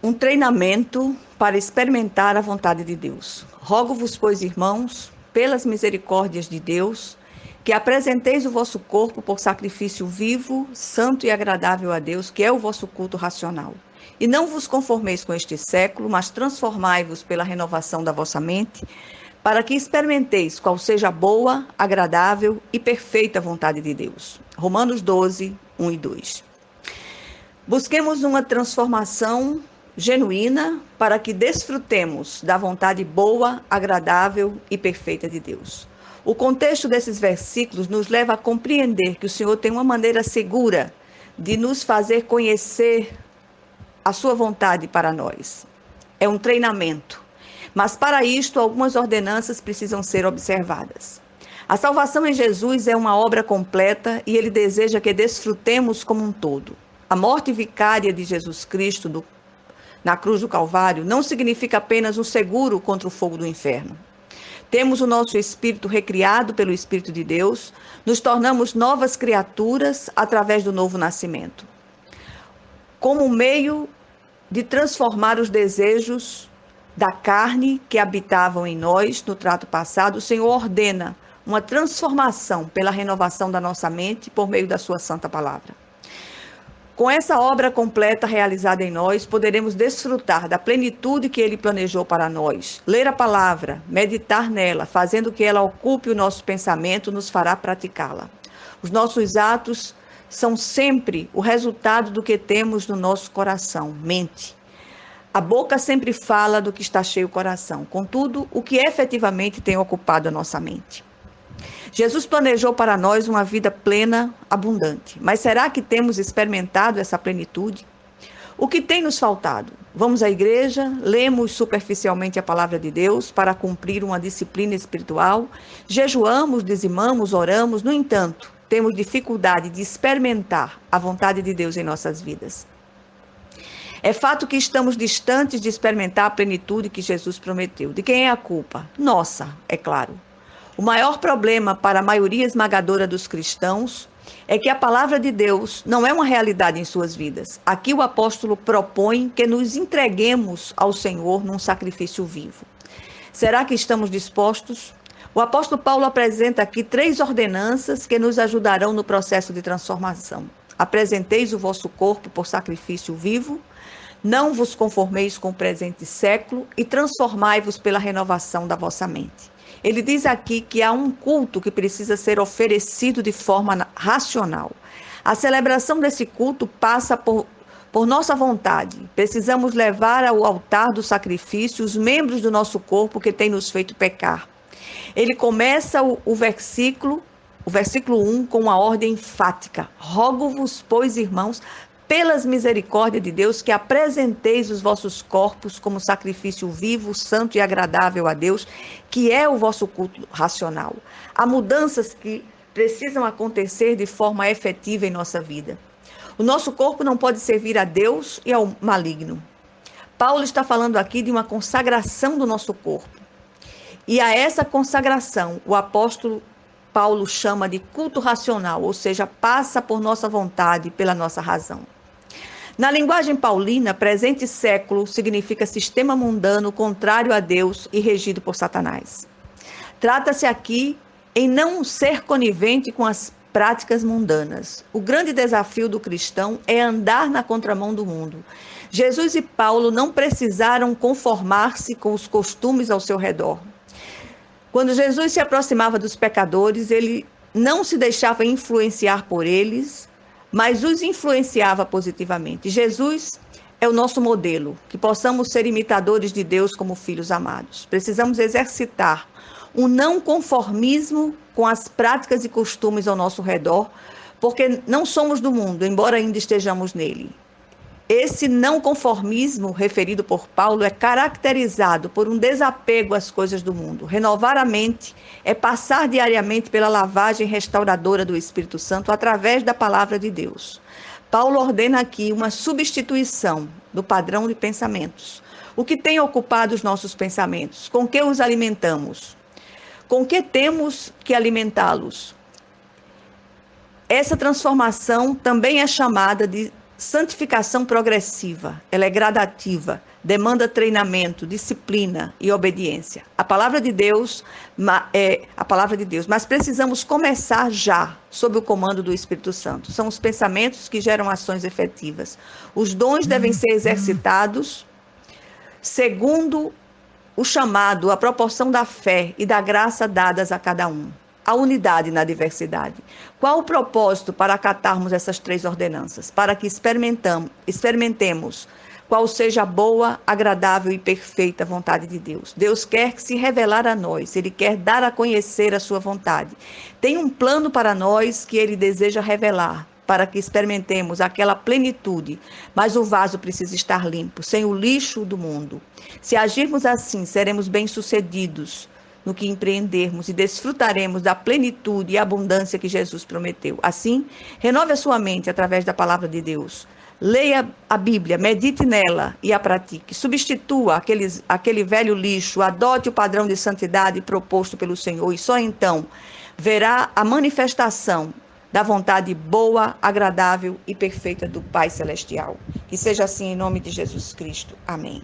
Um treinamento para experimentar a vontade de Deus. Rogo-vos, pois, irmãos, pelas misericórdias de Deus, que apresenteis o vosso corpo por sacrifício vivo, santo e agradável a Deus, que é o vosso culto racional. E não vos conformeis com este século, mas transformai-vos pela renovação da vossa mente, para que experimenteis qual seja a boa, agradável e perfeita vontade de Deus. Romanos 12, 1 e 2. Busquemos uma transformação genuína para que desfrutemos da vontade boa, agradável e perfeita de Deus. O contexto desses versículos nos leva a compreender que o Senhor tem uma maneira segura de nos fazer conhecer a sua vontade para nós. É um treinamento, mas para isto algumas ordenanças precisam ser observadas. A salvação em Jesus é uma obra completa e Ele deseja que desfrutemos como um todo. A morte vicária de Jesus Cristo na cruz do Calvário não significa apenas um seguro contra o fogo do inferno. Temos o nosso espírito recriado pelo Espírito de Deus, nos tornamos novas criaturas através do novo nascimento. Como meio de transformar os desejos da carne que habitavam em nós no trato passado, o Senhor ordena uma transformação pela renovação da nossa mente por meio da sua santa palavra. Com essa obra completa realizada em nós, poderemos desfrutar da plenitude que Ele planejou para nós. Ler a palavra, meditar nela, fazendo que ela ocupe o nosso pensamento, nos fará praticá-la. Os nossos atos são sempre o resultado do que temos no nosso coração, mente. A boca sempre fala do que está cheio o coração, contudo, o que efetivamente tem ocupado a nossa mente. Jesus planejou para nós uma vida plena, abundante. Mas será que temos experimentado essa plenitude? O que tem nos faltado? Vamos à igreja, lemos superficialmente a palavra de Deus para cumprir uma disciplina espiritual, jejuamos, dizimamos, oramos, no entanto, temos dificuldade de experimentar a vontade de Deus em nossas vidas. É fato que estamos distantes de experimentar a plenitude que Jesus prometeu. De quem é a culpa? Nossa, é claro. O maior problema para a maioria esmagadora dos cristãos é que a palavra de Deus não é uma realidade em suas vidas. Aqui o apóstolo propõe que nos entreguemos ao Senhor num sacrifício vivo. Será que estamos dispostos? O apóstolo Paulo apresenta aqui 3 ordenanças que nos ajudarão no processo de transformação. Apresenteis o vosso corpo por sacrifício vivo, não vos conformeis com o presente século e transformai-vos pela renovação da vossa mente. Ele diz aqui que há um culto que precisa ser oferecido de forma racional. A celebração desse culto passa por nossa vontade. Precisamos levar ao altar do sacrifício os membros do nosso corpo que têm nos feito pecar. Ele começa o versículo 1 com uma ordem enfática. Rogo-vos, pois, irmãos, pelas misericórdias de Deus, que apresenteis os vossos corpos como sacrifício vivo, santo e agradável a Deus, que é o vosso culto racional. Há mudanças que precisam acontecer de forma efetiva em nossa vida. O nosso corpo não pode servir a Deus e ao maligno. Paulo está falando aqui de uma consagração do nosso corpo. E a essa consagração, o apóstolo Paulo chama de culto racional, ou seja, passa por nossa vontade, pela nossa razão. Na linguagem paulina, presente século significa sistema mundano contrário a Deus e regido por Satanás. Trata-se aqui em não ser conivente com as práticas mundanas. O grande desafio do cristão é andar na contramão do mundo. Jesus e Paulo não precisaram conformar-se com os costumes ao seu redor. Quando Jesus se aproximava dos pecadores, ele não se deixava influenciar por eles, mas os influenciava positivamente. Jesus é o nosso modelo, que possamos ser imitadores de Deus como filhos amados. Precisamos exercitar um não conformismo com as práticas e costumes ao nosso redor, porque não somos do mundo, embora ainda estejamos nele. Esse não conformismo referido por Paulo é caracterizado por um desapego às coisas do mundo. Renovar a mente é passar diariamente pela lavagem restauradora do Espírito Santo através da palavra de Deus. Paulo ordena aqui uma substituição do padrão de pensamentos. O que tem ocupado os nossos pensamentos? Com que os alimentamos? Com que temos que alimentá-los? Essa transformação também é chamada de santificação progressiva, ela é gradativa, demanda treinamento, disciplina e obediência. A palavra de Deus é a palavra de Deus, mas precisamos começar já, sob o comando do Espírito Santo. São os pensamentos que geram ações efetivas. Os dons devem ser exercitados segundo o chamado, a proporção da fé e da graça dadas a cada um. A unidade na diversidade. Qual o propósito para acatarmos essas 3 ordenanças? Para que experimentemos qual seja a boa, agradável e perfeita vontade de Deus. Deus quer se revelar a nós, Ele quer dar a conhecer a sua vontade. Tem um plano para nós que Ele deseja revelar, para que experimentemos aquela plenitude, mas o vaso precisa estar limpo, sem o lixo do mundo. Se agirmos assim, seremos bem-sucedidos no que empreendermos e desfrutaremos da plenitude e abundância que Jesus prometeu. Assim, renove a sua mente através da palavra de Deus. Leia a Bíblia, medite nela e a pratique. Substitua aquele velho lixo, adote o padrão de santidade proposto pelo Senhor e só então verá a manifestação da vontade boa, agradável e perfeita do Pai Celestial. Que seja assim em nome de Jesus Cristo. Amém.